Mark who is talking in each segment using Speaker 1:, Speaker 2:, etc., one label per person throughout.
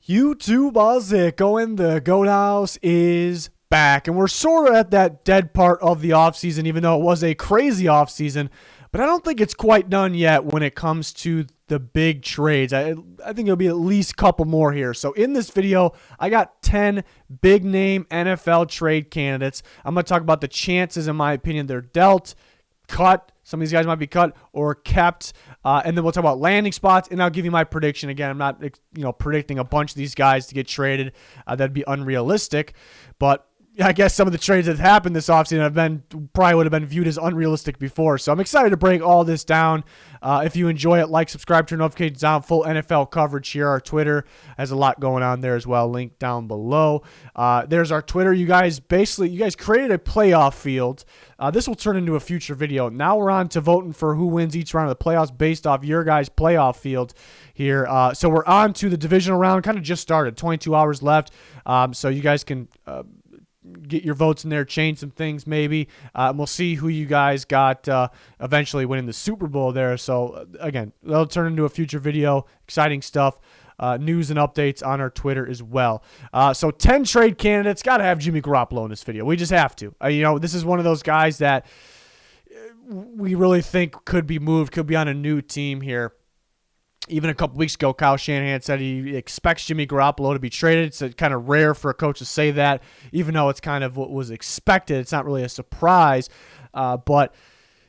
Speaker 1: YouTube, how's it going? The Goat House is back, and we're sort of at that dead part of the offseason, even though it was a crazy offseason. But I don't think it's quite done yet when it comes to the big trades. I think there'll be at least a couple more here. So in this video, I got 10 big-name NFL trade candidates. I'm going to talk about the chances, in my opinion, they're dealt, cut. Some of these guys might be cut or kept, and then we'll talk about landing spots, and I'll give you my prediction. Again, I'm not predicting a bunch of these guys to get traded. That'd be unrealistic, but I guess some of the trades that happened this offseason probably would have been viewed as unrealistic before. So I'm excited to break all this down. If you enjoy it, like, subscribe, turn notifications on. Full NFL coverage here. Our Twitter has a lot going on there as well. Link down below. There's our Twitter. You guys created a playoff field. This will turn into a future video. Now we're on to voting for who wins each round of the playoffs based off your guys' playoff field here. So we're on to the divisional round. Kind of just started. 22 hours left. So you guys can get your votes in there, change some things maybe, and we'll see who you guys got eventually winning the Super Bowl there. So again, that'll turn into a future video. Exciting stuff. News and updates on our Twitter as well. So 10 trade candidates. Got to have Jimmy Garoppolo in this video. We just have to. This is one of those guys that we really think could be moved, could be on a new team here. Even a couple weeks ago, Kyle Shanahan said he expects Jimmy Garoppolo to be traded. It's kind of rare for a coach to say that, even though it's kind of what was expected. It's not really a surprise. But,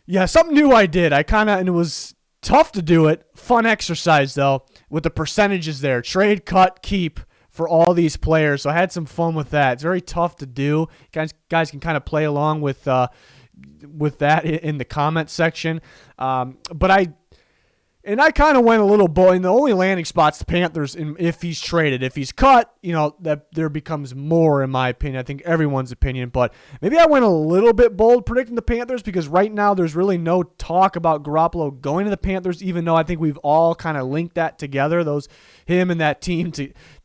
Speaker 1: yeah, something new I did. And it was tough to do it. Fun exercise, though, with the percentages there. Trade, cut, keep for all these players. So I had some fun with that. It's very tough to do. Guys can kind of play along with that in the comment section. And I kind of went a little bold. And the only landing spot's the Panthers if he's traded. If he's cut, that there becomes more, in my opinion. I think everyone's opinion. But maybe I went a little bit bold predicting the Panthers because right now there's really no talk about Garoppolo going to the Panthers, even though I think we've all kind of linked that together, him and that team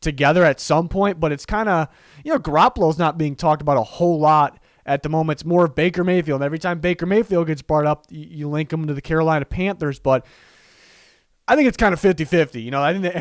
Speaker 1: together at some point. But it's kind of, Garoppolo's not being talked about a whole lot at the moment. It's more of Baker Mayfield. Every time Baker Mayfield gets brought up, you link him to the Carolina Panthers. But I think it's kind of 50-50.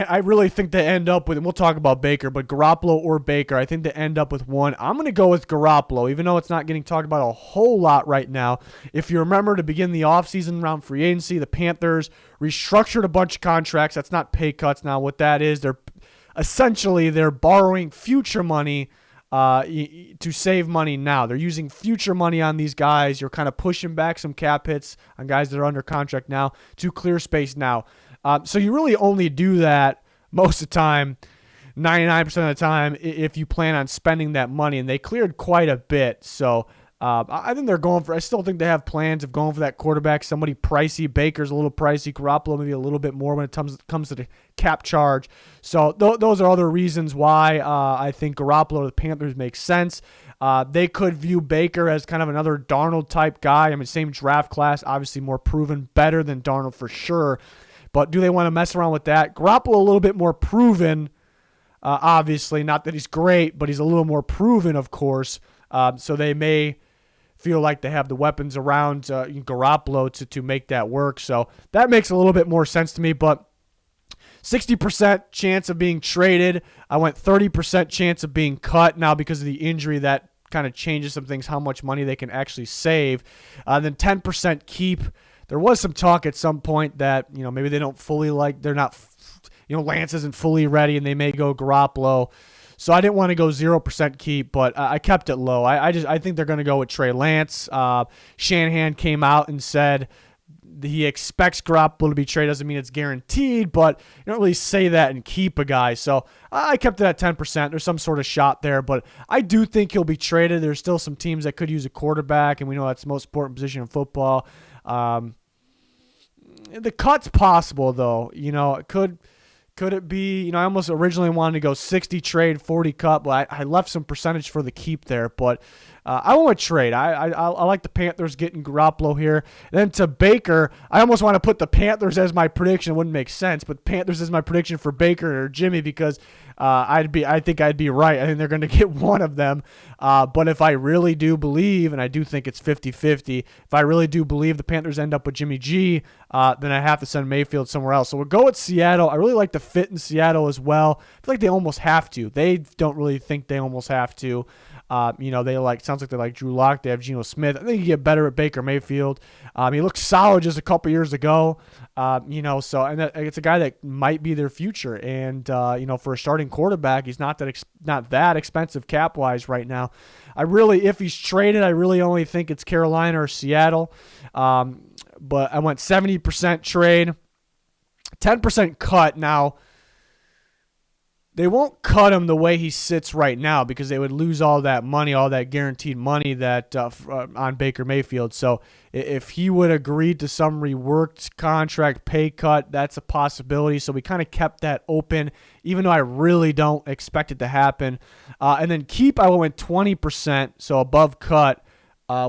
Speaker 1: I really think they end up with, and we'll talk about Baker, but Garoppolo or Baker, I think they end up with one. I'm going to go with Garoppolo, even though it's not getting talked about a whole lot right now. If you remember, to begin the offseason around free agency, the Panthers restructured a bunch of contracts. That's not pay cuts now. What that is, they're borrowing future money to save money now. They're using future money on these guys. You're kind of pushing back some cap hits on guys that are under contract now to clear space now. So you really only do that most of the time, 99% of the time, if you plan on spending that money. And they cleared quite a bit. So I think I still think they have plans of going for that quarterback, somebody pricey. Baker's a little pricey. Garoppolo maybe a little bit more when it comes to the cap charge. So those are other reasons why I think Garoppolo to the Panthers makes sense. They could view Baker as kind of another Darnold-type guy. Same draft class, obviously more proven, better than Darnold for sure. But do they want to mess around with that? Garoppolo a little bit more proven, obviously. Not that he's great, but he's a little more proven, of course. So they may feel like they have the weapons around Garoppolo to make that work. So that makes a little bit more sense to me. But 60% chance of being traded. I went 30% chance of being cut. Now because of the injury, that kind of changes some things, how much money they can actually save. Then 10% keep. There was some talk at some point that, maybe they don't fully Lance isn't fully ready and they may go Garoppolo. So I didn't want to go 0% keep, but I kept it low. I think they're going to go with Trey Lance. Shanahan came out and said he expects Garoppolo to be traded. Doesn't mean it's guaranteed, but you don't really say that and keep a guy. So I kept it at 10%. There's some sort of shot there, but I do think he'll be traded. There's still some teams that could use a quarterback, and we know that's the most important position in football. The cut's possible, though. Could it be, I almost originally wanted to go 60 trade, 40 cut, but I left some percentage for the keep there. But I want to trade. I like the Panthers getting Garoppolo here. And then to Baker, I almost want to put the Panthers as my prediction. It wouldn't make sense, but Panthers is my prediction for Baker or Jimmy because I think I'd be right. I think they're going to get one of them. But if I really do believe, and I do think it's 50-50, if I really do believe the Panthers end up with Jimmy G, then I have to send Mayfield somewhere else. So we'll go with Seattle. I really like the fit in Seattle as well. I feel like they almost have to. They don't really think they almost have to. Sounds like they like Drew Lock. They have Geno Smith. I think you get better at Baker Mayfield. He looked solid just a couple years ago. It's a guy that might be their future. And, for a starting quarterback, he's not that expensive cap-wise right now. If he's traded, I really only think it's Carolina or Seattle. But I went 70% trade, 10% cut. Now, they won't cut him the way he sits right now because they would lose all that money, all that guaranteed money that on Baker Mayfield. So if he would agree to some reworked contract pay cut, that's a possibility. So we kind of kept that open, even though I really don't expect it to happen. And then keep, I went 20%, so above cut,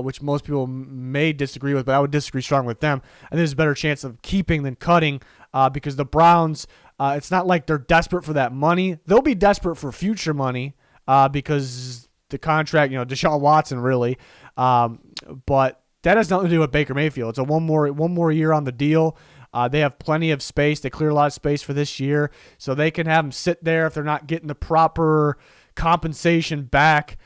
Speaker 1: which most people may disagree with, but I would disagree strongly with them. I think there's a better chance of keeping than cutting because the Browns, it's not like they're desperate for that money. They'll be desperate for future money because the contract, Deshaun Watson really. But that has nothing to do with Baker Mayfield. It's a one more year on the deal. They have plenty of space. They clear a lot of space for this year, so they can have him sit there if they're not getting the proper compensation back.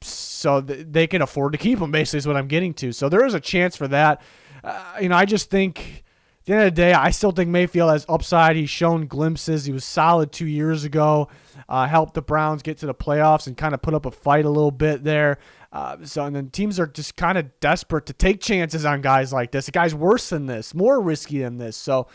Speaker 1: So they can afford to keep him, basically, is what I'm getting to. So there is a chance for that. I just think at the end of the day, I still think Mayfield has upside. He's shown glimpses. He was solid 2 years ago, helped the Browns get to the playoffs and kind of put up a fight a little bit there. And then teams are just kind of desperate to take chances on guys like this. A guy's worse than this, more risky than this. So,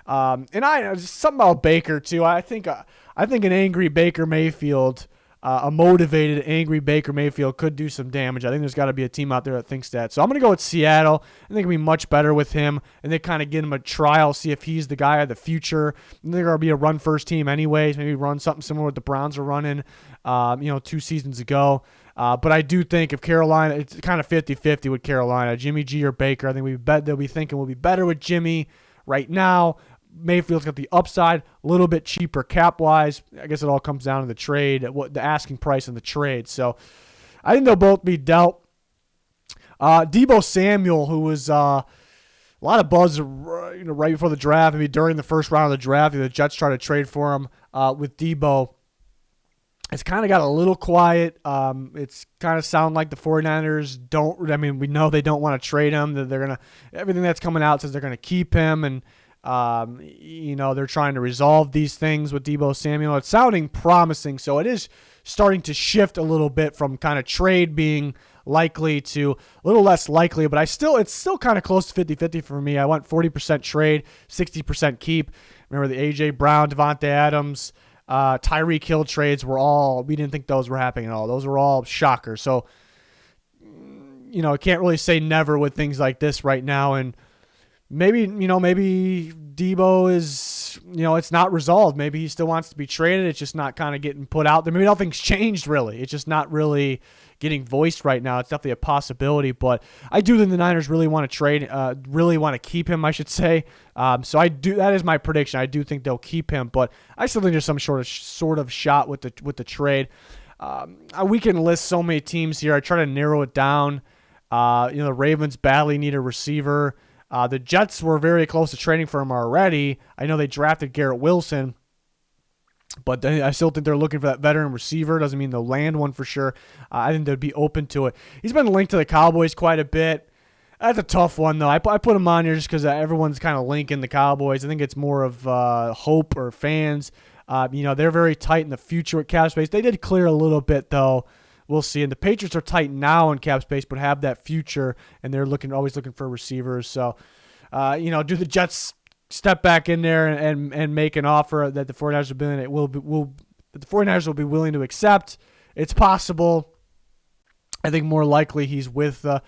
Speaker 1: something about Baker too. I think an angry Baker Mayfield, a motivated, angry Baker Mayfield could do some damage. I think there's got to be a team out there that thinks that. So I'm going to go with Seattle. I think it'll be much better with him, and they kind of get him a trial, see if he's the guy of the future. And they're going to be a run-first team anyways, maybe run something similar to what the Browns are running 2 seasons ago. But I do think if Carolina, it's kind of 50-50 with Carolina, Jimmy G or Baker. I think they'll be thinking we'll be better with Jimmy right now. Mayfield's got the upside, a little bit cheaper cap-wise. I guess it all comes down to the trade, what the asking price in the trade. So I think they'll both be dealt. Deebo Samuel, who was a lot of buzz right before the draft, maybe during the first round of the draft, the Jets tried to trade for him with Deebo. It's kind of got a little quiet. It's kind of sound like the 49ers we know they don't want to trade him. That they're going to, everything that's coming out says they're going to keep him, and they're trying to resolve these things with Deebo Samuel. It's sounding promising, so it is starting to shift a little bit from kind of trade being likely to a little less likely, but it's still kind of close to 50-50 for me. I went 40% trade, 60% keep. Remember the A.J. Brown, Devontae Adams, Tyreek Hill trades we didn't think those were happening at all. Those were all shockers. So, I can't really say never with things like this right now, and maybe Deebo is, it's not resolved. Maybe he still wants to be traded. It's just not kind of getting put out there. Maybe nothing's changed really. It's just not really getting voiced right now. It's definitely a possibility, but I do think the Niners really want to trade, really want to keep him, I should say. That is my prediction. I do think they'll keep him, but I still think there's some sort of shot with the trade. We can list so many teams here. I try to narrow it down. The Ravens badly need a receiver. The Jets were very close to trading for him already. I know they drafted Garrett Wilson, but I still think they're looking for that veteran receiver. Doesn't mean they'll land one for sure. I think they'd be open to it. He's been linked to the Cowboys quite a bit. That's a tough one, though. I put him on here just because everyone's kind of linking the Cowboys. I think it's more of hope or fans. They're very tight in the future with cap space. They did clear a little bit, though. We'll see. And the Patriots are tight now in cap space, but have that future, and they're always looking for receivers. So, do the Jets step back in there and make an offer that the 49ers will be willing to accept? It's possible. I think more likely he's with the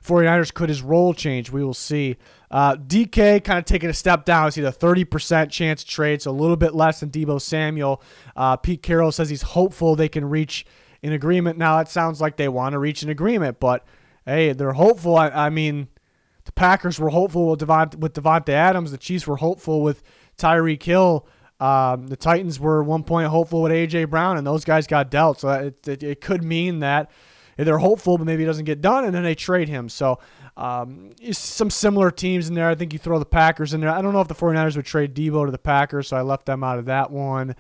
Speaker 1: 49ers. Could his role change? We will see. DK kind of taking a step down. It's either 30% chance to trade, so a little bit less than Deebo Samuel. Pete Carroll says he's hopeful they can reach an agreement. Now, it sounds like they want to reach an agreement, but, hey, they're hopeful. I mean, the Packers were hopeful with Devontae Adams. The Chiefs were hopeful with Tyreek Hill. The Titans were at one point hopeful with A.J. Brown, and those guys got dealt. So it could mean that they're hopeful, but maybe it doesn't get done, and then they trade him. So some similar teams in there. I think you throw the Packers in there. I don't know if the 49ers would trade Deebo to the Packers, so I left them out of that one.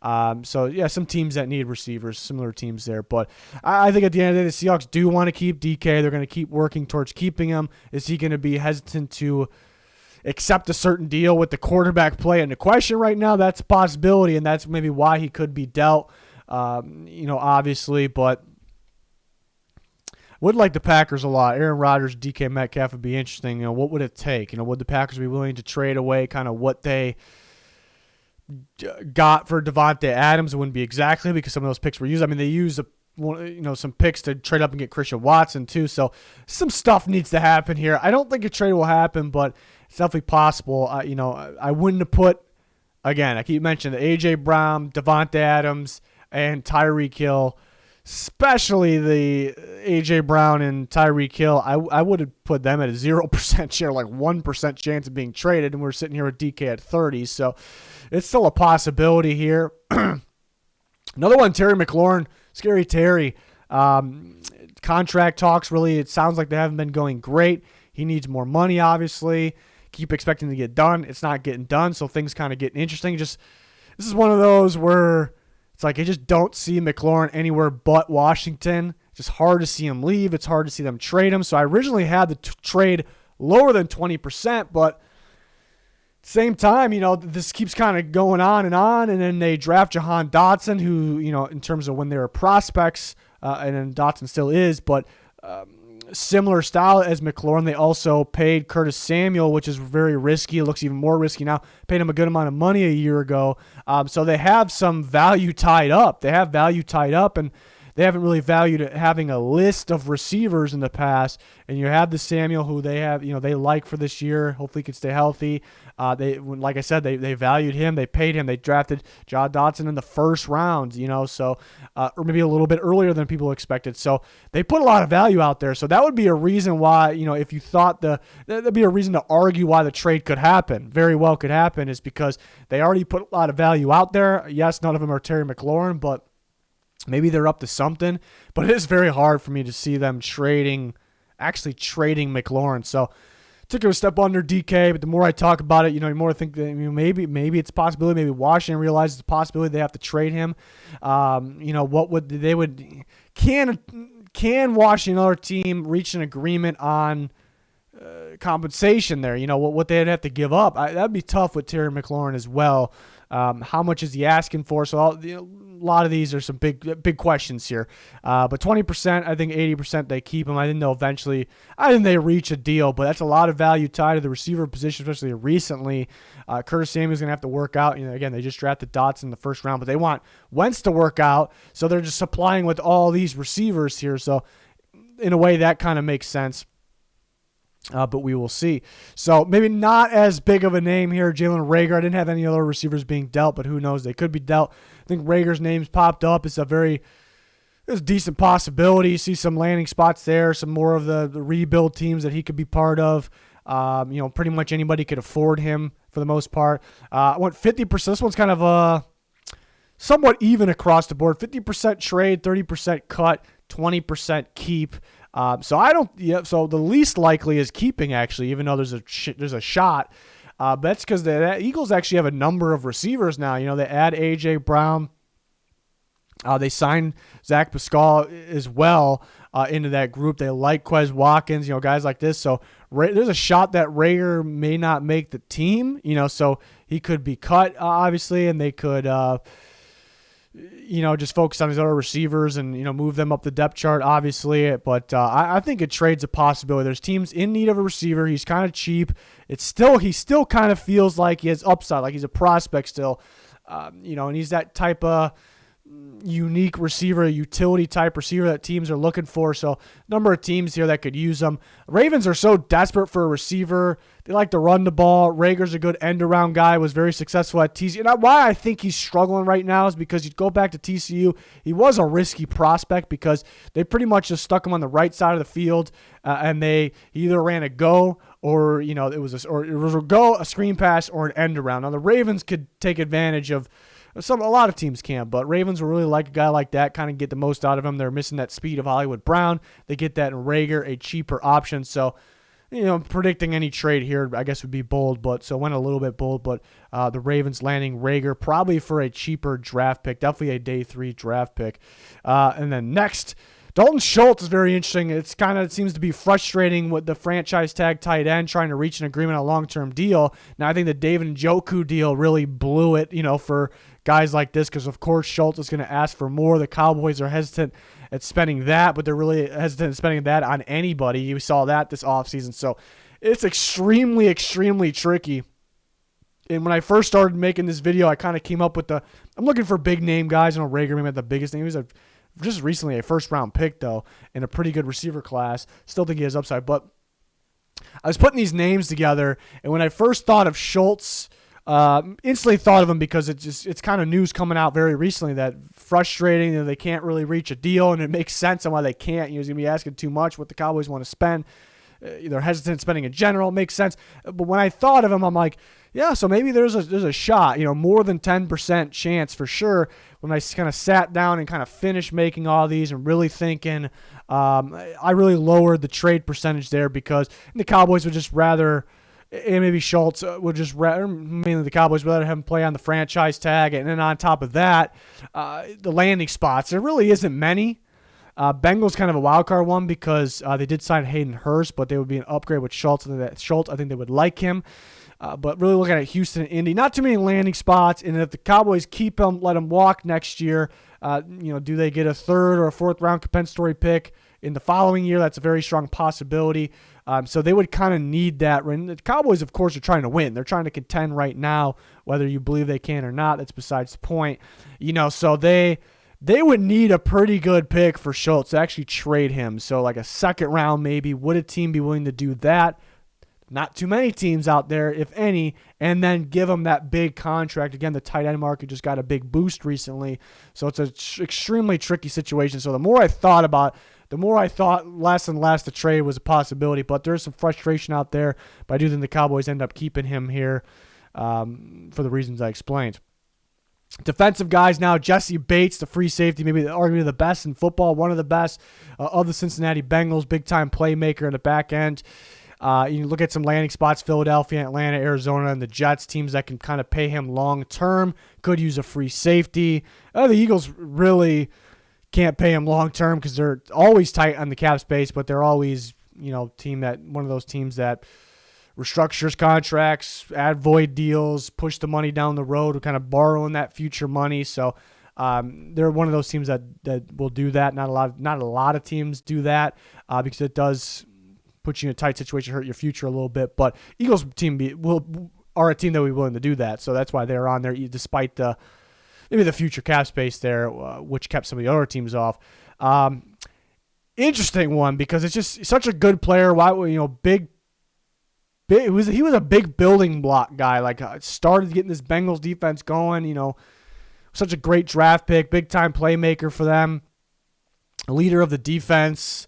Speaker 1: Some teams that need receivers, similar teams there. But I think at the end of the day, the Seahawks do want to keep DK. They're going to keep working towards keeping him. Is he going to be hesitant to accept a certain deal with the quarterback play? And the question right now, that's a possibility, and that's maybe why he could be dealt, obviously. But would like the Packers a lot. Aaron Rodgers, DK Metcalf would be interesting. What would it take? Would the Packers be willing to trade away kind of what they got for Devontae Adams? It wouldn't be exactly, because some of those picks were used. I mean, they used some picks to trade up and get Christian Watson too. So some stuff needs to happen here. I don't think a trade will happen, but it's definitely possible. I wouldn't have put, again, I keep mentioning the A.J. Brown, Devontae Adams, and Tyreek Hill, especially the A.J. Brown and Tyreek Hill. I would have put them at a 0% share, like 1% chance of being traded, and we're sitting here with DK at 30. So it's still a possibility here. Another one, Terry McLaurin, Scary Terry. Contract talks, really, it sounds like they haven't been going great. He needs more money, obviously. Keep expecting to get done. It's not getting done, so things kind of get interesting. This is one of those where it's like I just don't see McLaurin anywhere but Washington. It's just hard to see him leave. It's hard to see them trade him. So I originally had the trade lower than 20%, but at the same time, this keeps kind of going on, and then they draft Jahan Dotson, who, in terms of when they were prospects, and then Dotson still is, but similar style as McLaurin. They also paid Curtis Samuel, which is very risky. It looks even more risky now. Paid him a good amount of money a year ago. So they have some value tied up. And they haven't really valued having a list of receivers in the past. And you have the Samuel, who they have, they like for this year. Hopefully he can stay healthy. Like I said, they valued him. They paid him. They drafted Jahan Dotson in the first round, or maybe a little bit earlier than people expected. So they put a lot of value out there. So that would be a reason why, if you thought that'd be a reason to argue why the trade could happen. Very well could happen, is because they already put a lot of value out there. Yes, none of them are Terry McLaurin, but maybe they're up to something. But it is very hard for me to see them actually trading McLaurin. So took it a step under DK, but the more I talk about it, the more I think that maybe it's a possibility. Maybe Washington realizes it's a possibility they have to trade him. Can Washington, another team, reach an agreement on compensation there? What they'd have to give up. That'd be tough with Terry McLaurin as well. How much is he asking for? So a lot of these are some big questions here. But 20%, I think 80% they keep him. I think they reach a deal, but that's a lot of value tied to the receiver position, especially recently. Curtis Samuel's going to have to work out. Again, they just drafted Dotson in the first round, but they want Wentz to work out, so they're just supplying with all these receivers here. So in a way, that kind of makes sense. But we will see. So maybe not as big of a name here. Jalen Reagor. I didn't have any other receivers being dealt, but who knows? They could be dealt. I think Rager's name's popped up. It's a decent possibility. You see some landing spots there, some more of the rebuild teams that he could be part of. Pretty much anybody could afford him for the most part. I went 50%. This one's kind of somewhat even across the board. 50% trade, 30% cut, 20% keep. So the least likely is keeping, actually, even though there's a shot. But that's because the Eagles actually have a number of receivers now. They add A.J. Brown. They signed Zach Pascal as well into that group. They like Quez Watkins, guys like this. So there's a shot that Reagor may not make the team, so he could be cut, obviously, and they could just focus on his other receivers and, move them up the depth chart, obviously. But I think a trade's a possibility. There's teams in need of a receiver. He's kind of cheap. He still kind of feels like he has upside, like he's a prospect still, and he's that type of unique receiver, a utility type receiver that teams are looking for. So number of teams here that could use them. Ravens are so desperate for a receiver. They like to run the ball. Reagor's a good end-around guy, was very successful at TCU. And why I think he's struggling right now is because you go back to TCU, he was a risky prospect because they pretty much just stuck him on the right side of the field, and they either ran a go or it was a go, a screen pass, or an end-around. Now the Ravens could take advantage of a lot of teams can, but Ravens will really like a guy like that, kind of get the most out of him. They're missing that speed of Hollywood Brown. They get that in Reagor, a cheaper option. So, predicting any trade here, I guess, would be bold, but so went a little bit bold. But the Ravens landing Reagor probably for a cheaper draft pick, definitely a day 3 draft pick. And then next, Dalton Schultz is very interesting. It seems to be frustrating with the franchise tag tight end trying to reach an agreement on a long-term deal. Now I think the David Njoku deal really blew it, for guys like this, because of course Schultz is going to ask for more. The Cowboys are hesitant at spending that, but they're really hesitant at spending that on anybody. You saw that this offseason. So it's extremely, extremely tricky. And when I first started making this video, I kind of came up with I'm looking for big name guys. Reagor maybe not the biggest name. He was just recently a first-round pick, though, in a pretty good receiver class. Still think he has upside. But I was putting these names together, and when I first thought of Schultz, instantly thought of him because it's kind of news coming out very recently that frustrating that they can't really reach a deal, and it makes sense on why they can't. He's going to be asking too much what the Cowboys want to spend. They're hesitant spending in general. It makes sense. But when I thought of him, I'm like, yeah, so maybe there's a shot, more than 10% chance for sure. When I kind of sat down and kind of finished making all these and really thinking, I really lowered the trade percentage there because the Cowboys would just rather, and maybe Schultz would just rather, mainly the Cowboys would rather have him play on the franchise tag. And then on top of that, the landing spots, there really isn't many. Bengals kind of a wild card one because they did sign Hayden Hurst, but they would be an upgrade with Schultz. I think they would like him. But really looking at Houston and Indy, not too many landing spots. And if the Cowboys keep him, let him walk next year, do they get a 3rd or a 4th round compensatory pick in the following year? That's a very strong possibility. So they would kind of need that. And the Cowboys, of course, are trying to win. They're trying to contend right now, whether you believe they can or not. That's besides the point. So they would need a pretty good pick for Schultz to actually trade him. So like a 2nd round maybe. Would a team be willing to do that? Not too many teams out there, if any, and then give him that big contract. Again, the tight end market just got a big boost recently, so it's an extremely tricky situation. So the more I thought about it, the more I thought less and less the trade was a possibility, but there's some frustration out there, but I do think the Cowboys end up keeping him here for the reasons I explained. Defensive guys now, Jessie Bates, the free safety, maybe arguably the best in football, one of the best of the Cincinnati Bengals, big-time playmaker in the back end. You look at some landing spots, Philadelphia, Atlanta, Arizona, and the Jets, teams that can kind of pay him long-term, could use a free safety. The Eagles really can't pay him long-term because they're always tight on the cap space, but they're always, one of those teams that restructures contracts, add void deals, push the money down the road, kind of borrowing that future money. So they're one of those teams that will do that. Not a lot of teams do that because it does put you in a tight situation, hurt your future a little bit. But Eagles team are a team that will be willing to do that. So that's why they're on there, despite maybe the future cap space there, which kept some of the other teams off. Interesting one because it's just such a good player. Why, big. He was a big building block guy. Like started getting this Bengals defense going. Such a great draft pick, big time playmaker for them, a leader of the defense.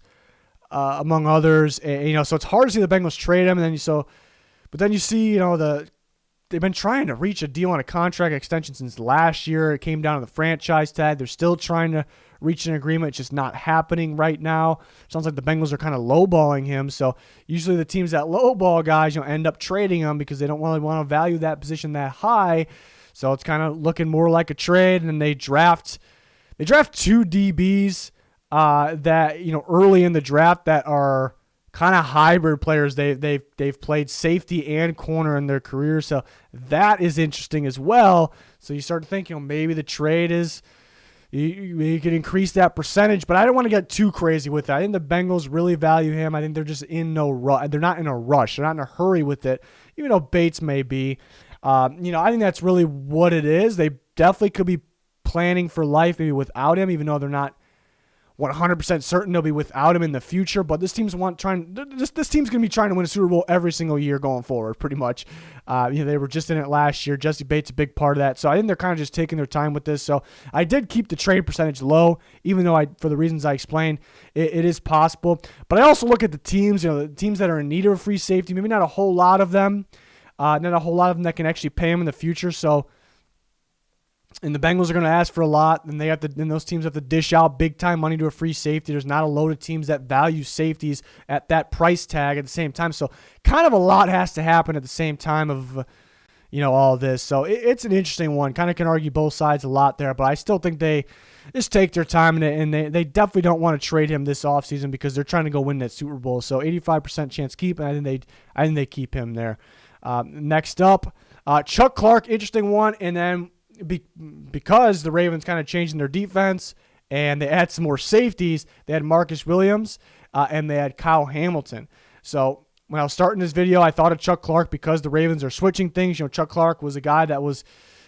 Speaker 1: Among others, and, so it's hard to see the Bengals trade him, but then you see, they've been trying to reach a deal on a contract extension since last year. It came down to the franchise tag. They're still trying to reach an agreement. It's just not happening right now. Sounds like the Bengals are kind of lowballing him. So usually the teams that lowball guys, end up trading them because they don't really want to value that position that high. So it's kind of looking more like a trade, and then they draft 2 DBs. That early in the draft that are kind of hybrid players. They've played safety and corner in their career, so that is interesting as well. So you start thinking maybe the trade is you can increase that percentage, but I don't want to get too crazy with it. I think the Bengals really value him. I think they're just in no rush. They're not in a rush. They're not in a hurry with it, even though Bates may be. I think that's really what it is. They definitely could be planning for life maybe without him, even though they're not 100% certain they'll be without him in the future. But this team's going to be trying to win a Super Bowl every single year going forward, pretty much. They were just in it last year. Jessie Bates a big part of that. So I think they're kind of just taking their time with this. So I did keep the trade percentage low, even though for the reasons I explained, it is possible. But I also look at the teams, the teams that are in need of a free safety. Maybe not a whole lot of them. Not a whole lot of them that can actually pay him in the future. So. And the Bengals are going to ask for a lot, and then those teams have to dish out big time money to a free safety. There's not a load of teams that value safeties at that price tag at the same time. So kind of a lot has to happen at the same time of all this. So it's an interesting one. Kind of can argue both sides a lot there, but I still think they just take their time and they definitely don't want to trade him this offseason because they're trying to go win that Super Bowl. So 85% chance keep, and I think they keep him there. Next up, Chuck Clark, interesting one, and then. Because the Ravens kind of changing their defense and they add some more safeties, they had Marcus Williams and they had Kyle Hamilton. So when I was starting this video, I thought of Chuck Clark because the Ravens are switching things. Chuck Clark was a guy that was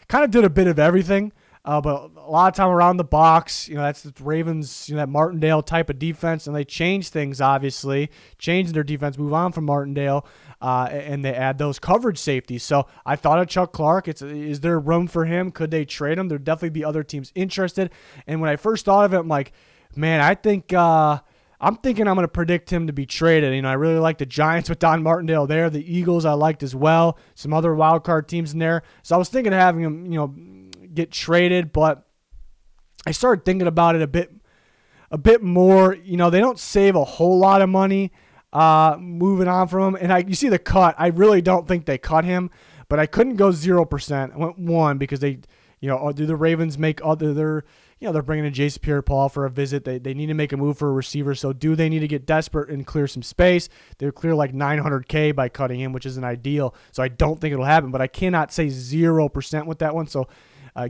Speaker 1: kind of did a bit of everything, but a lot of time around the box. That's the Ravens, that Martindale type of defense, and they change things, obviously, change their defense, move on from Martindale, and they add those coverage safeties. So I thought of Chuck Clark. Is there room for him? Could they trade him? There'd definitely be other teams interested. And when I first thought of it, I'm like, man, I'm thinking I'm going to predict him to be traded. I really like the Giants with Don Martindale there. The Eagles I liked as well. Some other wild card teams in there. So I was thinking of having him, get traded, but I started thinking about it a bit more. They don't save a whole lot of money moving on from him. And you see the cut. I really don't think they cut him, but I couldn't go 0%. I went 1 because they, do the Ravens make they're bringing in Jason Pierre-Paul for a visit. They need to make a move for a receiver. So do they need to get desperate and clear some space? They'll clear like $900K by cutting him, which isn't ideal. So I don't think it'll happen, but I cannot say 0% with that one. So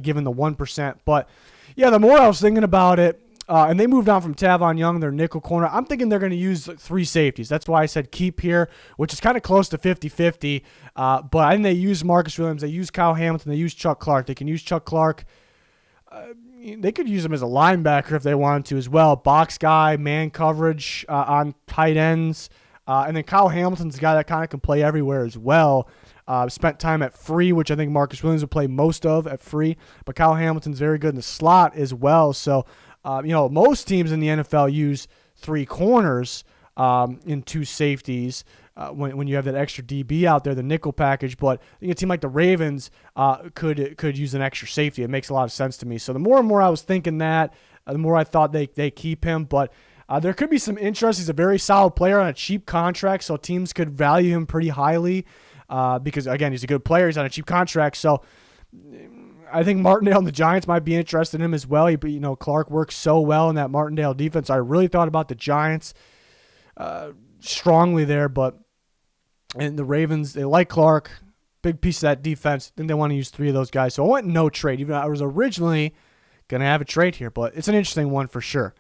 Speaker 1: given the 1%, but yeah, the more I was thinking about it, and they moved on from Tavon Young, their nickel corner. I'm thinking they're going to use 3 safeties. That's why I said keep here, which is kind of close to 50-50. But I think they use Marcus Williams. They use Kyle Hamilton. They use Chuck Clark. They can use Chuck Clark. They could use him as a linebacker if they wanted to as well. Box guy, man coverage on tight ends. And then Kyle Hamilton's a guy that kind of can play everywhere as well. Spent time at free, which I think Marcus Williams will play most of at free. But Kyle Hamilton's very good in the slot as well. So, most teams in the NFL use 3 corners in 2 safeties when you have that extra DB out there, the nickel package. But I think a team like the Ravens could use an extra safety. It makes a lot of sense to me. So the more and more I was thinking that, the more I thought they keep him. But there could be some interest. He's a very solid player on a cheap contract, so teams could value him pretty highly. Because, again, he's a good player. He's on a cheap contract. So I think Martindale and the Giants might be interested in him as well. Clark works so well in that Martindale defense. I really thought about the Giants strongly there. And the Ravens, they like Clark. Big piece of that defense. I think they want to use 3 of those guys. So I went no trade. Even though I was originally going to have a trade here. But it's an interesting one for sure.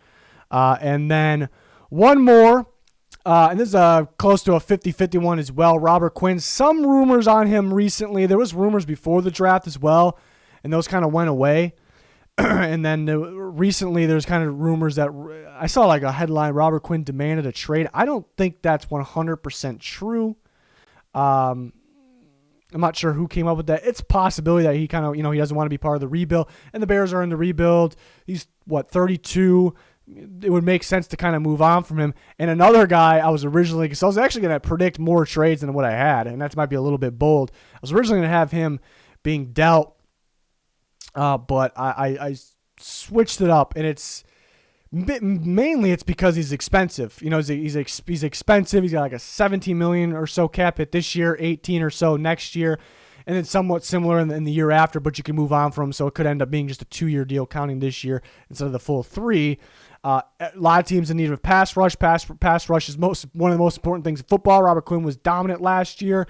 Speaker 1: And then one more. And this is close to a 50-50 one as well. Robert Quinn, some rumors on him recently. There was rumors before the draft as well, and those kind of went away. And then recently there's kind of rumors that I saw like a headline, Robert Quinn demanded a trade. I don't think that's 100% true. I'm not sure who came up with that. It's a possibility that he kind of, he doesn't want to be part of the rebuild, and the Bears are in the rebuild. He's, 32? It would make sense to kind of move on from him. And another guy I was actually going to predict more trades than what I had, and that might be a little bit bold. I was originally going to have him being dealt, but I switched it up, and it's mainly because he's expensive. He's expensive. He's got like a $17 million or so cap hit this year, 18 or so next year, and then somewhat similar in the year after, but you can move on from him, so it could end up being just a 2-year deal counting this year instead of the full 3. A lot of teams in need of pass rush. Pass rush is one of the most important things in football. Robert Quinn was dominant last year,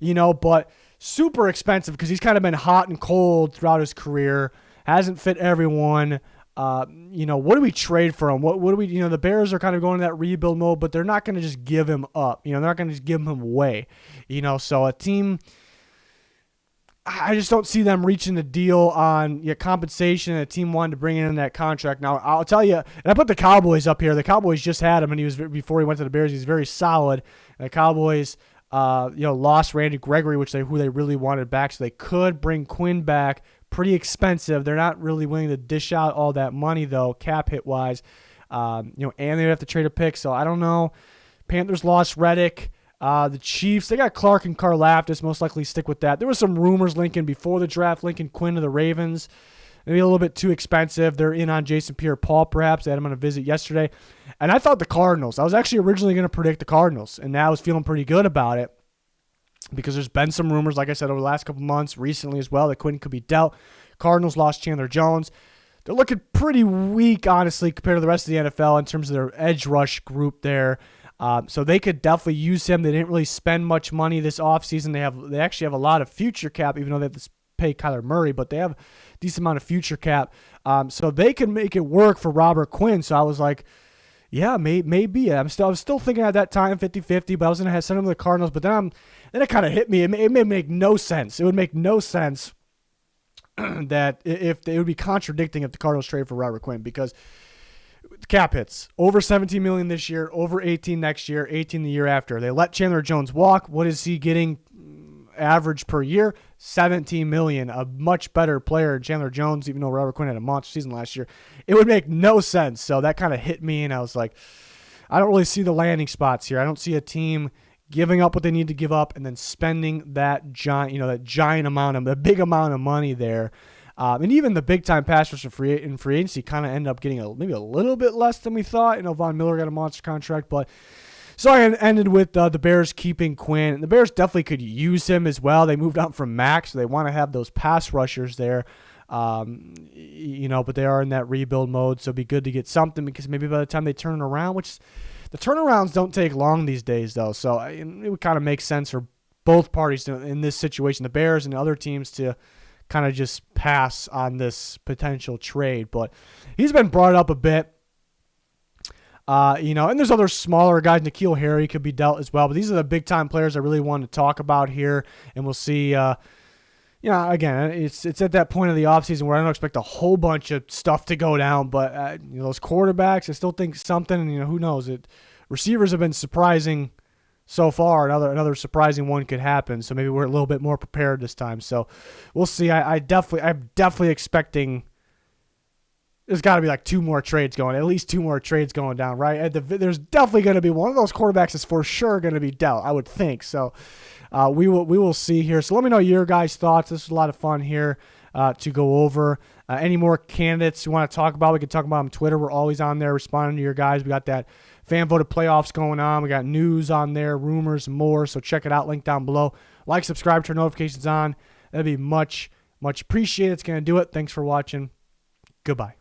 Speaker 1: but super expensive because he's kind of been hot and cold throughout his career. Hasn't fit everyone. What do we trade for him? What do we? The Bears are kind of going in that rebuild mode, but they're not going to just give him up. They're not going to just give him away. So a team I just don't see them reaching the deal on compensation and a team wanted to bring in that contract. Now, I'll tell you, and I put the Cowboys up here. The Cowboys just had him, and before he went to the Bears, he's very solid. And the Cowboys, lost Randy Gregory, who they really wanted back, so they could bring Quinn back. Pretty expensive. They're not really willing to dish out all that money, though, cap hit wise. And they'd have to trade a pick, so I don't know. Panthers lost Reddick. The Chiefs, they got Clark and Karlaftis, most likely stick with that. There was some rumors linking before the draft, linking Quinn to the Ravens. Maybe a little bit too expensive. They're in on Jason Pierre-Paul, perhaps. They had him on a visit yesterday. And I thought the Cardinals. I was actually originally going to predict the Cardinals, and now I was feeling pretty good about it because there's been some rumors, like I said, over the last couple months, recently as well, that Quinn could be dealt. Cardinals lost Chandler Jones. They're looking pretty weak, honestly, compared to the rest of the NFL in terms of their edge rush group there. So they could definitely use him. They didn't really spend much money this offseason. They actually have a lot of future cap, even though they have to pay Kyler Murray, but they have a decent amount of future cap. So they can make it work for Robert Quinn. So I was like, yeah, maybe. I was still thinking at that time 50-50, but I was going to send him to the Cardinals. But then it kind of hit me. It may make no sense. It would make no sense that if it would be contradicting if the Cardinals trade for Robert Quinn, because cap hits over $17 million this year, over $18 next year, $18 the year after. They let Chandler Jones walk. What is he getting average per year? $17 million. A much better player than Chandler Jones, even though Robert Quinn had a monster season last year. It would make no sense. So that kind of hit me, and I was like, I don't really see the landing spots here. I don't see a team giving up what they need to give up and then spending that giant big amount of money there. And even the big-time pass rush in free agency kind of ended up getting maybe a little bit less than we thought. Von Miller got a monster contract. But so I ended with the Bears keeping Quinn. And the Bears definitely could use him as well. They moved on from Max, so they want to have those pass rushers there. But they are in that rebuild mode, so it'd be good to get something because maybe by the time they turn it around, which the turnarounds don't take long these days, though. So it would kind of make sense for both parties in this situation, the Bears and the other teams, to kind of just pass on this potential trade. But he's been brought up a bit, and there's other smaller guys. N'Keal Harry could be dealt as well, but these are the big time players I really want to talk about here, and we'll see. Again, it's at that point of the offseason where I don't expect a whole bunch of stuff to go down, but those quarterbacks, I still think something, and who knows, receivers have been surprising so far. Another surprising one could happen. So maybe we're a little bit more prepared this time. So we'll see. I'm definitely expecting there's got to be like at least two more trades going down, right? There's definitely going to be one of those quarterbacks is for sure going to be dealt, I would think. So we will see here. So let me know your guys' thoughts. This was a lot of fun here to go over. Any more candidates you want to talk about, we can talk about on Twitter. We're always on there responding to your guys. We got that fan voted playoffs going on. We got news on there, rumors, more. So check it out. Link down below. Like, subscribe, turn notifications on. That'd be much, much appreciated. It's going to do it. Thanks for watching. Goodbye.